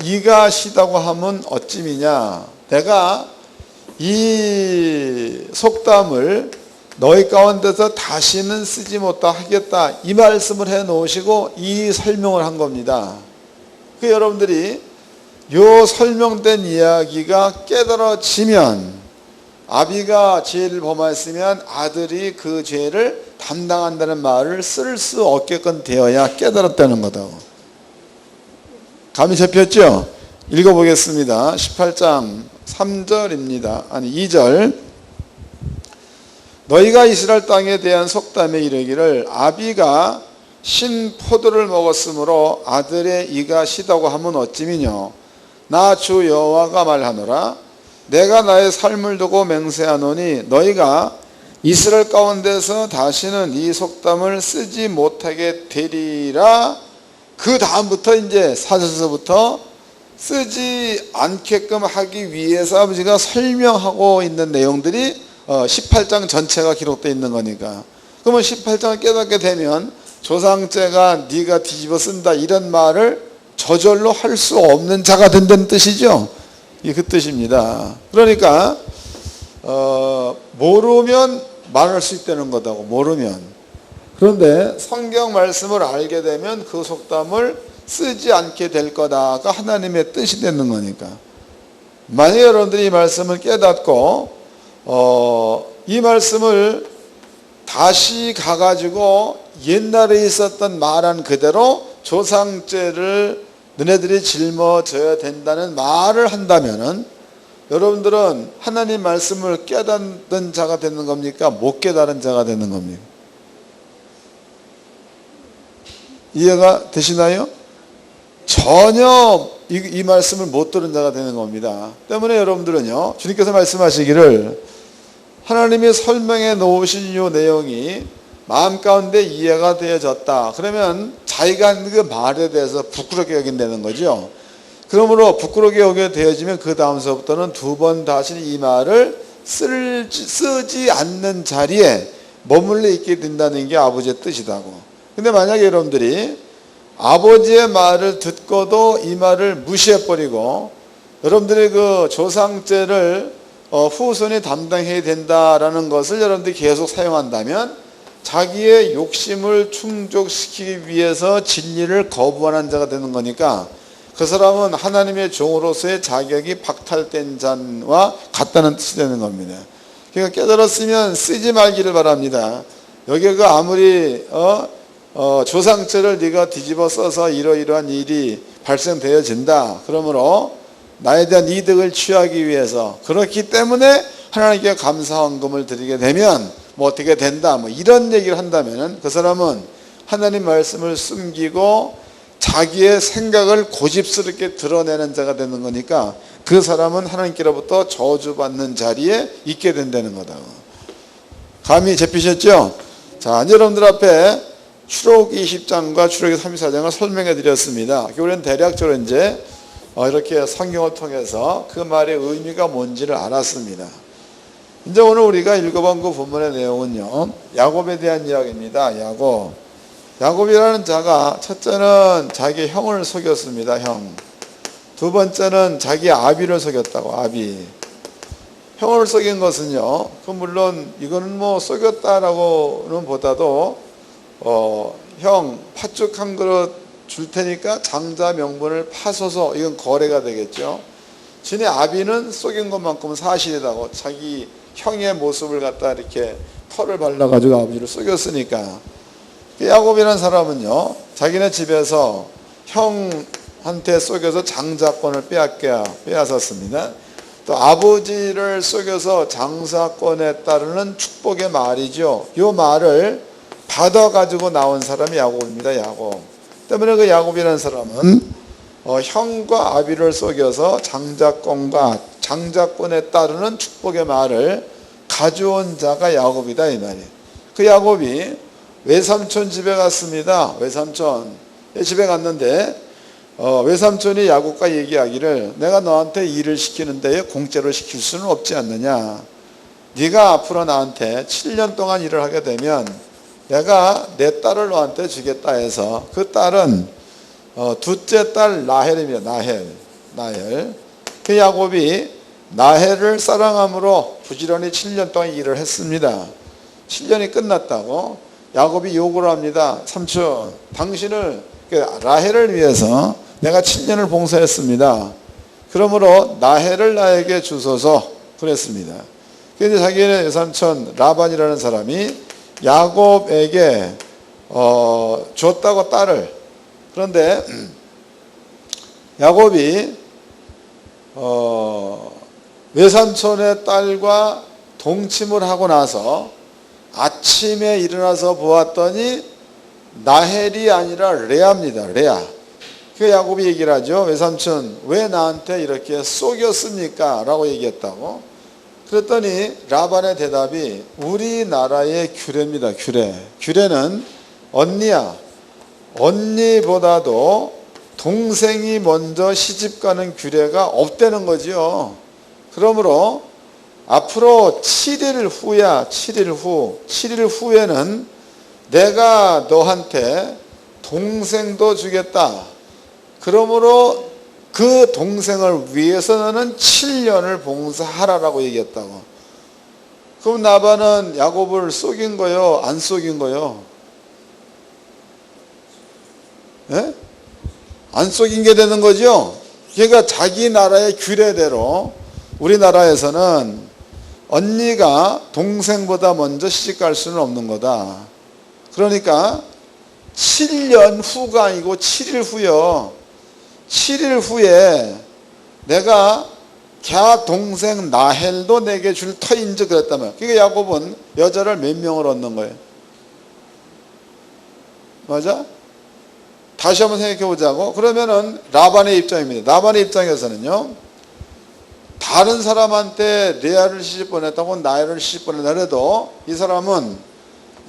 A: 이가 시다고 하면 어찌미냐. 내가 이 속담을 너희 가운데서 다시는 쓰지 못하겠다. 이 말씀을 해 놓으시고 이 설명을 한 겁니다. 그 여러분들이 요 설명된 이야기가 깨달아지면 아비가 죄를 범하였으면 아들이 그 죄를 담당한다는 말을 쓸 수 없게끔 되어야 깨달았다는 거다. 감이 잡혔죠? 읽어보겠습니다. 18장 3절입니다. 아니 2절. 너희가 이스라엘 땅에 대한 속담에 이르기를 아비가 신 포도를 먹었으므로 아들의 이가 시다고 하면 어찌미뇨. 나 주 여호와가 말하노라. 내가 나의 삶을 두고 맹세하노니 너희가 이스라엘 가운데서 다시는 이 속담을 쓰지 못하게 되리라. 그 다음부터 이제 4절서부터 쓰지 않게끔 하기 위해서 아버지가 설명하고 있는 내용들이 18장 전체가 기록되어 있는 거니까. 그러면 18장을 깨닫게 되면 조상째가 네가 뒤집어 쓴다 이런 말을 저절로 할 수 없는 자가 된다는 뜻이죠. 이게 그 뜻입니다. 그러니까 모르면 말할 수 있다는 거다고, 모르면. 그런데 성경 말씀을 알게 되면 그 속담을 쓰지 않게 될 거다가 하나님의 뜻이 되는 거니까. 만약에 여러분들이 이 말씀을 깨닫고 이 말씀을 다시 가가지고 옛날에 있었던 말한 그대로 조상죄를 너네들이 짊어져야 된다는 말을 한다면은 여러분들은 하나님 말씀을 깨닫는 자가 되는 겁니까? 못 깨달은 자가 되는 겁니까? 이해가 되시나요? 전혀 이 말씀을 못 들은 자가 되는 겁니다. 때문에 여러분들은요, 주님께서 말씀하시기를 하나님이 설명해 놓으신 이 내용이 마음 가운데 이해가 되어졌다. 그러면 자기가 하는 그 말에 대해서 부끄럽게 여긴다는 거죠. 그러므로 부끄럽게 여겨 되어지면 그 다음서부터는 두 번 다시 이 말을 쓰지 않는 자리에 머물러 있게 된다는 게 아버지의 뜻이다고. 근데 만약에 여러분들이 아버지의 말을 듣고도 이 말을 무시해버리고 여러분들이 그 조상죄를 후손이 담당해야 된다라는 것을 여러분들이 계속 사용한다면 자기의 욕심을 충족시키기 위해서 진리를 거부하는 자가 되는 거니까 그 사람은 하나님의 종으로서의 자격이 박탈된 자와 같다는 뜻이 되는 겁니다. 그러니까 깨달았으면 쓰지 말기를 바랍니다. 여기가 아무리 조상죄를 네가 뒤집어 써서 이러이러한 일이 발생되어진다. 그러므로 나에 대한 이득을 취하기 위해서 그렇기 때문에 하나님께 감사헌금을 드리게 되면 뭐 어떻게 된다. 뭐 이런 얘기를 한다면 그 사람은 하나님 말씀을 숨기고 자기의 생각을 고집스럽게 드러내는 자가 되는 거니까 그 사람은 하나님께로부터 저주받는 자리에 있게 된다는 거다. 감이 잡히셨죠? 자, 여러분들 앞에 출애굽기 20장과 출애굽기 34장을 설명해 드렸습니다. 우리는 대략적으로 이제 이렇게 성경을 통해서 그 말의 의미가 뭔지를 알았습니다. 이제 오늘 우리가 읽어본 그 본문의 내용은요, 야곱에 대한 이야기입니다. 야곱이라는 자가 첫째는 자기 형을 속였습니다. 형. 두 번째는 자기 아비를 속였다고. 아비. 형을 속인 것은요, 물론 이거는 뭐 속였다라고는 보다도 형 팥죽 한 그릇 줄 테니까 장자 명분을 파소서, 이건 거래가 되겠죠. 진의 아비는 속인 것만큼은 사실이라고. 자기 형의 모습을 갖다 이렇게 털을 발라가지고 아버지를 속였으니까. 야곱이라는 사람은요, 자기네 집에서 형한테 속여서 장자권을 빼앗았습니다. 또 아버지를 속여서 장사권에 따르는 축복의 말이죠. 이 말을 받아가지고 나온 사람이 야곱입니다. 야곱. 때문에 그 야곱이라는 사람은 형과 아비를 속여서 장자권과 장자권에 따르는 축복의 말을 가져온 자가 야곱이다 이 말이에요. 그 야곱이 외삼촌 집에 갔습니다. 외삼촌 집에 갔는데 외삼촌이 야곱과 얘기하기를 내가 너한테 일을 시키는데 공짜로 시킬 수는 없지 않느냐. 네가 앞으로 나한테 7년 동안 일을 하게 되면 내가 내 딸을 너한테 주겠다 해서 그 딸은 둘째 딸 라헬입니다. 나헬. 그 야곱이 나헬을 사랑함으로 부지런히 7년 동안 일을 했습니다. 7년이 끝났다고 야곱이 요구를 합니다. 삼촌, 당신을 라헬을 위해서 내가 7년을 봉사했습니다. 그러므로 나헬을 나에게 주소서 그랬습니다. 그런데 자기의 삼촌 라반이라는 사람이 야곱에게 줬다고 딸을. 그런데 야곱이 외삼촌의 딸과 동침을 하고 나서 아침에 일어나서 보았더니 나헬이 아니라 레아입니다. 레아. 그 야곱이 얘기를 하죠. 외삼촌 왜 나한테 이렇게 속였습니까? 라고 얘기했다고. 그랬더니 라반의 대답이 우리나라의 규례입니다. 규례는 언니야. 언니보다도 동생이 먼저 시집가는 규례가 없다는 거죠. 그러므로 앞으로 7일 후에는 내가 너한테 동생도 주겠다. 그러므로 그 동생을 위해서 너는 7년을 봉사하라라고 얘기했다고. 그럼 라반은 야곱을 속인 거요? 안 속인 거요? 예? 안 속인 게 되는 거죠. 그러니까 자기 나라의 규례대로 우리나라에서는 언니가 동생보다 먼저 시집갈 수는 없는 거다. 그러니까 7년 후가 아니고 7일 후요. 7일 후에 내가 걔 동생 나헬도 내게 줄 터인지 그랬다면, 그러니까 야곱은 여자를 몇 명을 얻는 거예요? 맞아? 다시 한번 생각해 보자고. 그러면은 라반의 입장입니다. 라반의 입장에서는요, 다른 사람한테 레아를 시집 보냈다고 나헬을 시집 보낸다 해도 이 사람은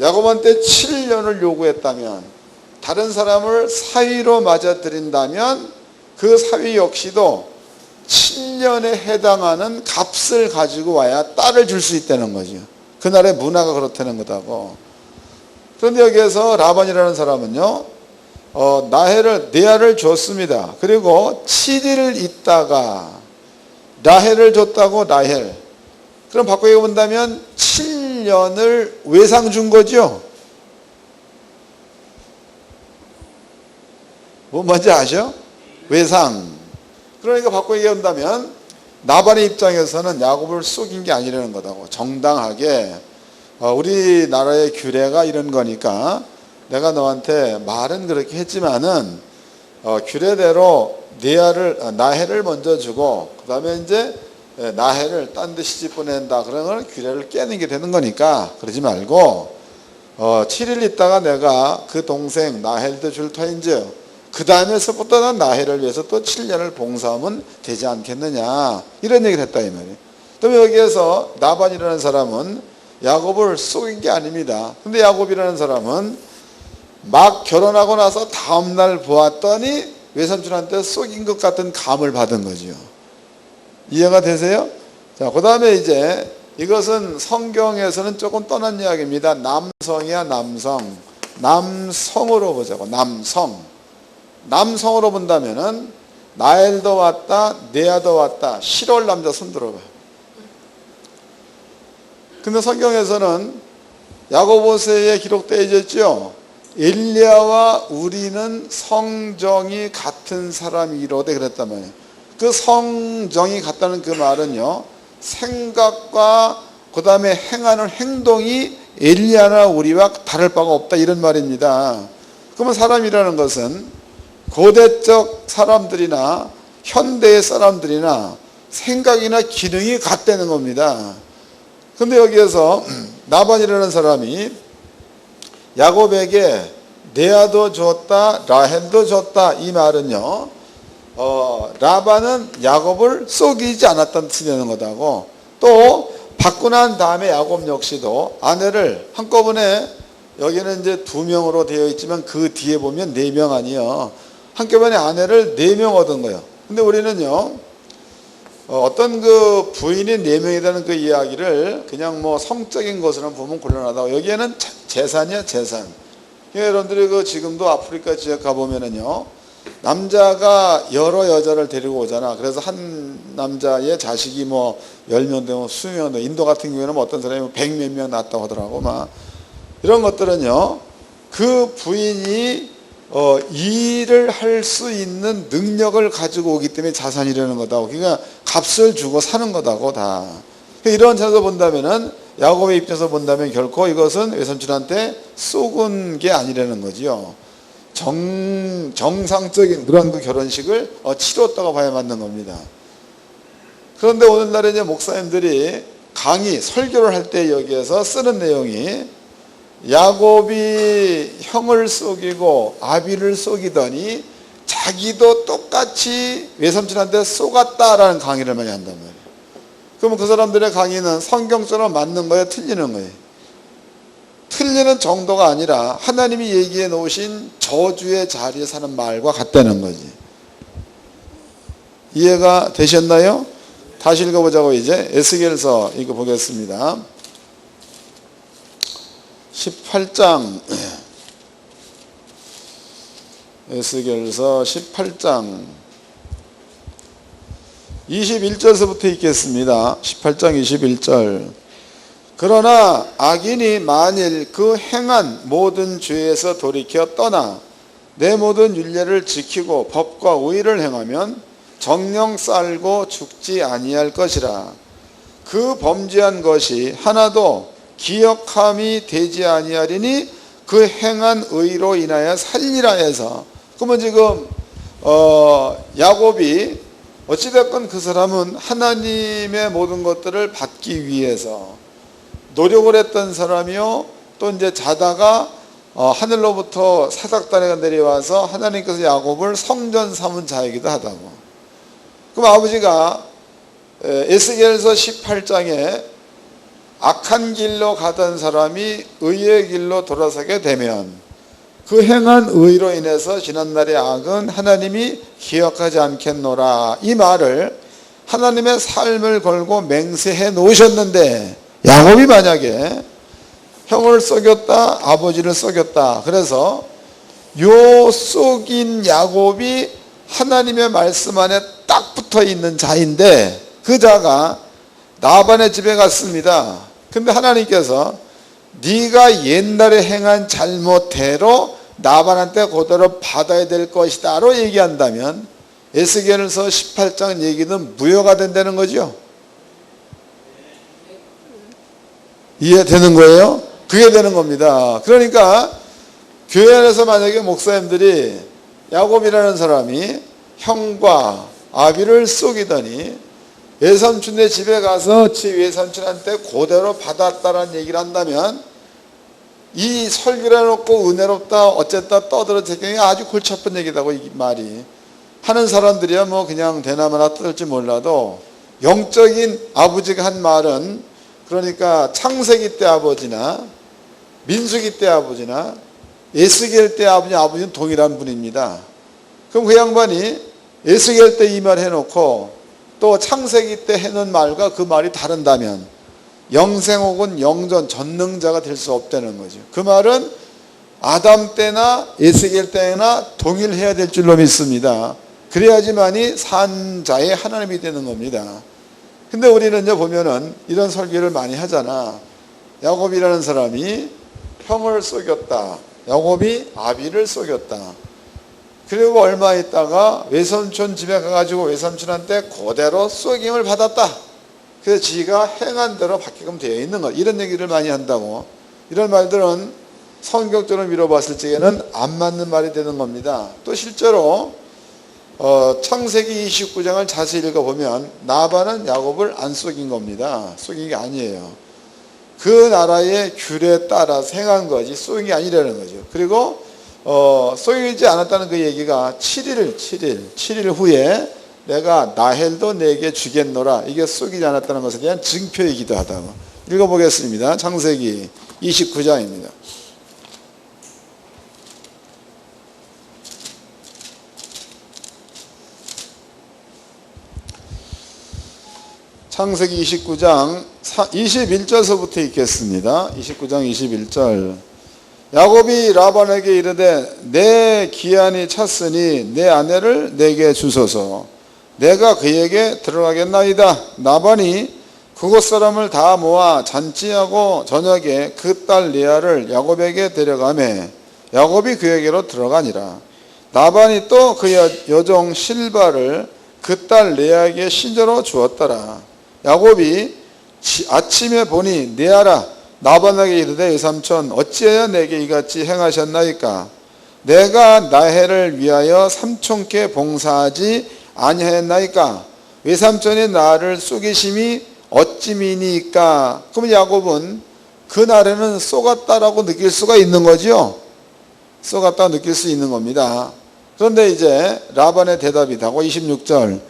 A: 야곱한테 7년을 요구했다면, 다른 사람을 사위로 맞아들인다면 그 사위 역시도 7년에 해당하는 값을 가지고 와야 딸을 줄 수 있다는 거죠. 그날의 문화가 그렇다는 거다고. 그런데 여기에서 라반이라는 사람은요, 레아를 줬습니다. 그리고 7일 있다가 라헬을 줬다고. 라헬. 그럼 바꾸게 본다면 7년을 외상 준 거죠. 뭐 뭔지 아셔? 외상. 그러니까 바꾸게 본다면 라반의 입장에서는 야곱을 속인 게 아니라는 거다고. 정당하게 우리나라의 규례가 이런 거니까 내가 너한테 말은 그렇게 했지만은 규례대로 나헬을 먼저 주고 그 다음에 이제 나헬을 딴 데 시집 보낸다. 그러면 규례를 깨는 게 되는 거니까 그러지 말고 7일 있다가 내가 그 동생 나헬도 줄 터인즉 그 다음에서부터 는 나헬을 위해서 또 7년을 봉사하면 되지 않겠느냐. 이런 얘기를 했다 이 말이에요. 그러면 여기에서 라반이라는 사람은 야곱을 속인 게 아닙니다. 근데 야곱이라는 사람은 막 결혼하고 나서 다음날 보았더니 외삼촌한테 속인 것 같은 감을 받은 거죠. 이해가 되세요? 자, 그 다음에 이제 이것은 성경에서는 조금 떠난 이야기입니다. 남성이야, 남성. 남성으로 보자고. 남성으로 본다면은 나엘도 왔다, 레아도 왔다. 실올 남자 손 들어봐요. 근데 성경에서는 야고보서에 기록되어 있죠. 엘리야와 우리는 성정이 같은 사람이로되 그랬단 말이에요. 그 성정이 같다는 그 말은요, 생각과 그 다음에 행하는 행동이 엘리야나 우리와 다를 바가 없다 이런 말입니다. 그러면 사람이라는 것은 고대적 사람들이나 현대의 사람들이나 생각이나 기능이 같다는 겁니다. 근데 여기에서 라반이라는 사람이 야곱에게 레아도 줬다, 라헬도 줬다 이 말은요, 라반은 야곱을 속이지 않았다는 뜻이 되는 거다고. 또 받고 난 다음에 야곱 역시도 아내를 한꺼번에, 여기는 이제 2명으로 되어 있지만 그 뒤에 보면 4명 아니에요. 한꺼번에 아내를 4명 얻은 거예요. 근데 우리는요, 어떤 그 부인이 4명이라는 그 이야기를 그냥 뭐 성적인 것으로는 보면 곤란하다고. 여기에는 재산이야, 재산. 여러분들이 그 지금도 아프리카 지역 가보면은요, 남자가 여러 여자를 데리고 오잖아. 그래서 한 남자의 자식이 뭐 10명 되면 20명 되고, 인도 같은 경우에는 어떤 사람이 100몇 명 낳았다고 하더라고. 막 이런 것들은요, 그 부인이 일을 할 수 있는 능력을 가지고 오기 때문에 자산이라는 거다고. 그러니까 값을 주고 사는 거다고 다. 이런 차에서 본다면은, 야곱의 입장에서 본다면 결코 이것은 외삼촌한테 쏘은 게 아니라는 거지요. 정상적인 그런 그 결혼식을 치렀다고 봐야 맞는 겁니다. 그런데 오늘날에 이제 목사님들이 강의, 설교를 할 때 여기에서 쓰는 내용이 야곱이 형을 속이고 아비를 속이더니 자기도 똑같이 외삼촌한테 속았다라는 강의를 많이 한단 말이에요. 그러면 그 사람들의 강의는 성경처럼 맞는 거예요? 틀리는 거예요? 틀리는 정도가 아니라 하나님이 얘기해 놓으신 저주의 자리에 사는 말과 같다는 거지. 이해가 되셨나요? 다시 읽어보자고. 이제 에스겔서 읽어보겠습니다. 18장 에스겔서 18장 21절서부터 읽겠습니다. 18장 21절. 그러나 악인이 만일 그 행한 모든 죄에서 돌이켜 떠나 내 모든 율례를 지키고 법과 의를 행하면 정령 살고 죽지 아니할 것이라. 그 범죄한 것이 하나도 기억함이 되지 아니하리니 그 행한 의로 인하여 살리라 해서, 그러면 지금 야곱이 어찌됐건 그 사람은 하나님의 모든 것들을 받기 위해서 노력을 했던 사람이요, 또 이제 자다가 하늘로부터 사닥다리가 내려와서 하나님께서 야곱을 성전 삼은 자이기도 하다고. 그럼 아버지가 에스겔서 18장에 악한 길로 가던 사람이 의의 길로 돌아서게 되면 그 행한 의로 인해서 지난날의 악은 하나님이 기억하지 않겠노라, 이 말을 하나님의 삶을 걸고 맹세해 놓으셨는데, 야곱이 만약에 형을 속였다, 아버지를 속였다, 그래서 요 속인 야곱이 하나님의 말씀 안에 딱 붙어 있는 자인데, 그 자가 나반의 집에 갔습니다. 근데 하나님께서 네가 옛날에 행한 잘못대로 나반한테 그대로 받아야 될 것이다 로 얘기한다면 에스겔서 18장 얘기는 무효가 된다는 거죠. 이해되는 거예요? 그게 되는 겁니다. 그러니까 교회 안에서 만약에 목사님들이 야곱이라는 사람이 형과 아비를 속이더니 외삼촌네 집에 가서 지 외삼촌한테 그대로 받았다라는 얘기를 한다면, 이 설교를 해놓고 은혜롭다 어쨌다 떠들어질 경우에 아주 골치 아픈 얘기다고, 이 말이 하는 사람들이야 뭐 그냥 대나무나 뜯을지 몰라도, 영적인 아버지가 한 말은, 그러니까 창세기 때 아버지나 민수기 때 아버지나 에스겔 때 아버지는 동일한 분입니다. 그럼 그 양반이 에스겔 때 이 말 해놓고 또 창세기 때 해놓은 말과 그 말이 다른다면 영생 혹은 영전 전능자가 될 수 없다는 거죠. 그 말은 아담 때나 에스겔 때나 동일해야 될 줄로 믿습니다. 그래야지만이 산자의 하나님이 되는 겁니다. 근데 우리는요, 보면은 이런 설교를 많이 하잖아. 야곱이라는 사람이 형을 속였다, 야곱이 아비를 속였다. 그리고 얼마 있다가 외삼촌 집에 가가지고 외삼촌한테 그대로 속임을 받았다. 그래서 지가 행한 대로 받게끔 되어 있는 것, 이런 얘기를 많이 한다고. 이런 말들은 성경적으로 미뤄봤을 적에는 안 맞는 말이 되는 겁니다. 또 실제로 창세기 29장을 자세히 읽어보면 나반은 야곱을 안 속인 겁니다. 속인 게 아니에요. 그 나라의 귤에 따라서 행한 거지 속인 게 아니라는 거죠. 그리고 속이지 않았다는 그 얘기가 7일 후에 내가 나헬도 내게 주겠노라, 이게 속이지 않았다는 것에 대한 증표이기도 하다고. 읽어보겠습니다. 창세기 29장입니다. 창세기 29장 21절서부터 읽겠습니다. 29장 21절. 야곱이 라반에게 이르되 내 기한이 찼으니 내 아내를 내게 주소서. 내가 그에게 들어가겠나이다. 라반이 그곳 사람을 다 모아 잔치하고 저녁에 그 딸 레아를 야곱에게 데려가매 야곱이 그에게로 들어가니라. 라반이 또 그 여종 실바를 그 딸 레아에게 신저로 주었더라. 야곱이 아침에 보니 레아라 나반에게 이르되 외삼촌 어찌하여 내게 이같이 행하셨나이까? 내가 나헬을 위하여 삼촌께 봉사하지 아니하였나이까? 외삼촌이 나를 속이심이 어찌미니까? 그럼 야곱은 그날에는 속았다라고 느낄 수가 있는 거죠. 속았다고 느낄 수 있는 겁니다. 그런데 이제 라반의 대답이다고. 26절.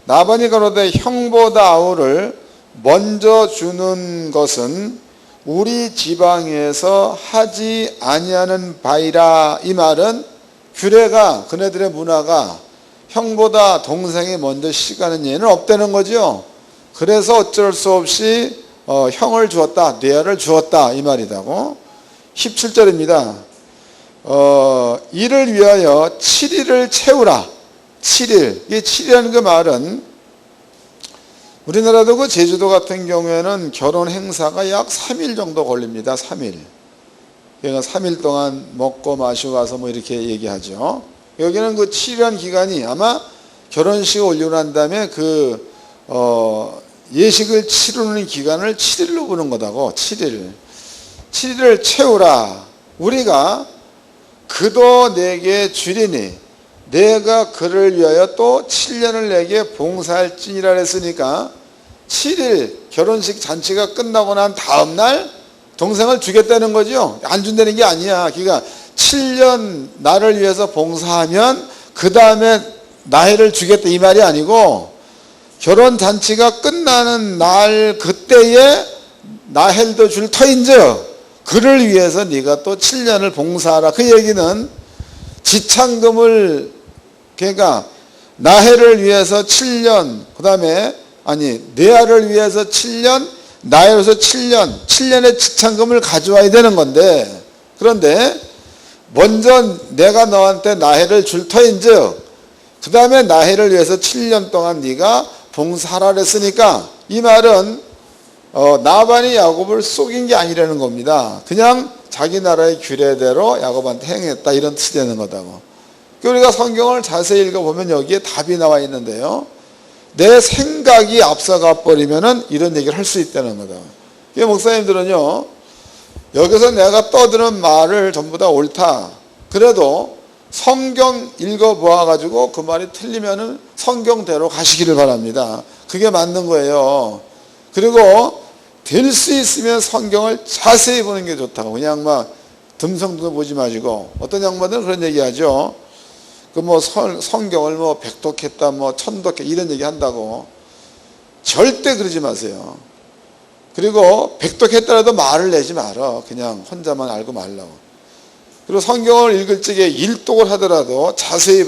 A: 라반이 가로되 형보다 아우를 먼저 주는 것은 우리 지방에서 하지 아니하는 바이라. 이 말은 규례가, 그네들의 문화가 형보다 동생이 먼저 시가는 예는 없다는 거죠. 그래서 어쩔 수 없이 형을 주었다, 레아를 주었다, 이 말이다고. 17절입니다. 이를 위하여 7일을 채우라. 7일. 이 7일이라는 그 말은 우리나라도 그 제주도 같은 경우에는 결혼 행사가 약 3일 정도 걸립니다. 3일. 그러니까 3일 동안 먹고 마시고 가서 뭐 이렇게 얘기하죠. 여기는 그 7일이라는 기간이 아마 결혼식을 올리고 난 다음에 예식을 치르는 기간을 7일로 부르는 거다고. 7일. 7일을 채우라. 우리가 그도 내게 주리니 내가 그를 위하여 또 7년을 내게 봉사할지니라 했으니까 7일 결혼식 잔치가 끝나고 난 다음 날 동생을 주겠다는 거죠. 안 준다는 게 아니야. 그러니까 7년 나를 위해서 봉사하면 그 다음에 나이를 주겠다 이 말이 아니고 결혼 잔치가 끝나는 날 그때에 나헬도 줄 터인즉 그를 위해서 네가 또 7년을 봉사하라. 그 얘기는 지창금을 그러니까 나해를 위해서 7년 그 다음에 네아를 위해서 7년 나해로서 7년의 지창금을 가져와야 되는 건데 그런데 먼저 내가 너한테 나해를 줄 터인즉 그 다음에 나해를 위해서 7년 동안 네가 봉사하라 그랬으니까 이 말은 나반이 야곱을 속인 게 아니라는 겁니다. 그냥 자기 나라의 규례대로 야곱한테 행했다 이런 뜻이 되는 거다고. 우리가 성경을 자세히 읽어보면 여기에 답이 나와 있는데요. 내 생각이 앞서가 버리면은 이런 얘기를 할 수 있다는 거다. 목사님들은요, 여기서 내가 떠드는 말을 전부 다 옳다. 그래도 성경 읽어보아가지고 그 말이 틀리면은 성경대로 가시기를 바랍니다. 그게 맞는 거예요. 그리고 될 수 있으면 성경을 자세히 보는 게 좋다고. 그냥 막 듬성듬성 보지 마시고 어떤 양반들은 그런 얘기하죠. 성경을 백독했다, 천독했다 이런 얘기 한다고. 절대 그러지 마세요. 그리고 백독했더라도 말을 내지 말아. 그냥 혼자만 알고 말라고. 그리고 성경을 읽을 적에 일독을 하더라도 자세히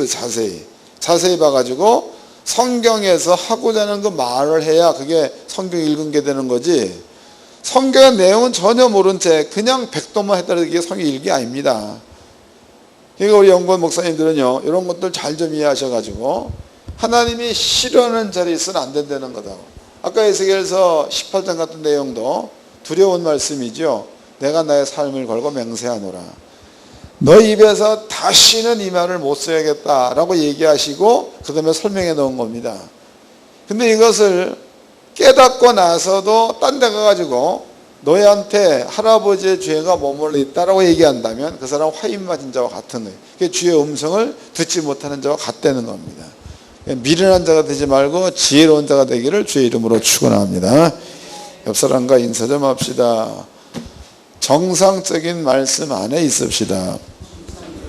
A: 봐가지고 성경에서 하고자 하는 그 말을 해야 그게 성경 읽은 게 되는 거지. 성경의 내용은 전혀 모른 채 그냥 백독만 했다고 이게 성경 읽기 아닙니다. 그러니까 우리 연구원 목사님들은요, 이런 것들 잘 좀 이해하셔가지고 하나님이 싫어하는 자리에 있으면 안 된다는 거다. 아까 에스겔서 18장 같은 내용도 두려운 말씀이죠. 내가 나의 삶을 걸고 맹세하노라. 너 입에서 다시는 이 말을 못 써야겠다라고 얘기하시고 그 다음에 설명해 놓은 겁니다. 근데 이것을 깨닫고 나서도 딴 데 가가지고 너희한테 할아버지의 죄가 머물러 있다라고 얘기한다면 그 사람 화인 맞은 자와 같은 거예요. 그게 주의 음성을 듣지 못하는 자와 같다는 겁니다. 미련한 자가 되지 말고 지혜로운 자가 되기를 주의 이름으로 축원합니다. 옆 사람과 인사 좀 합시다. 정상적인 말씀 안에 있읍시다.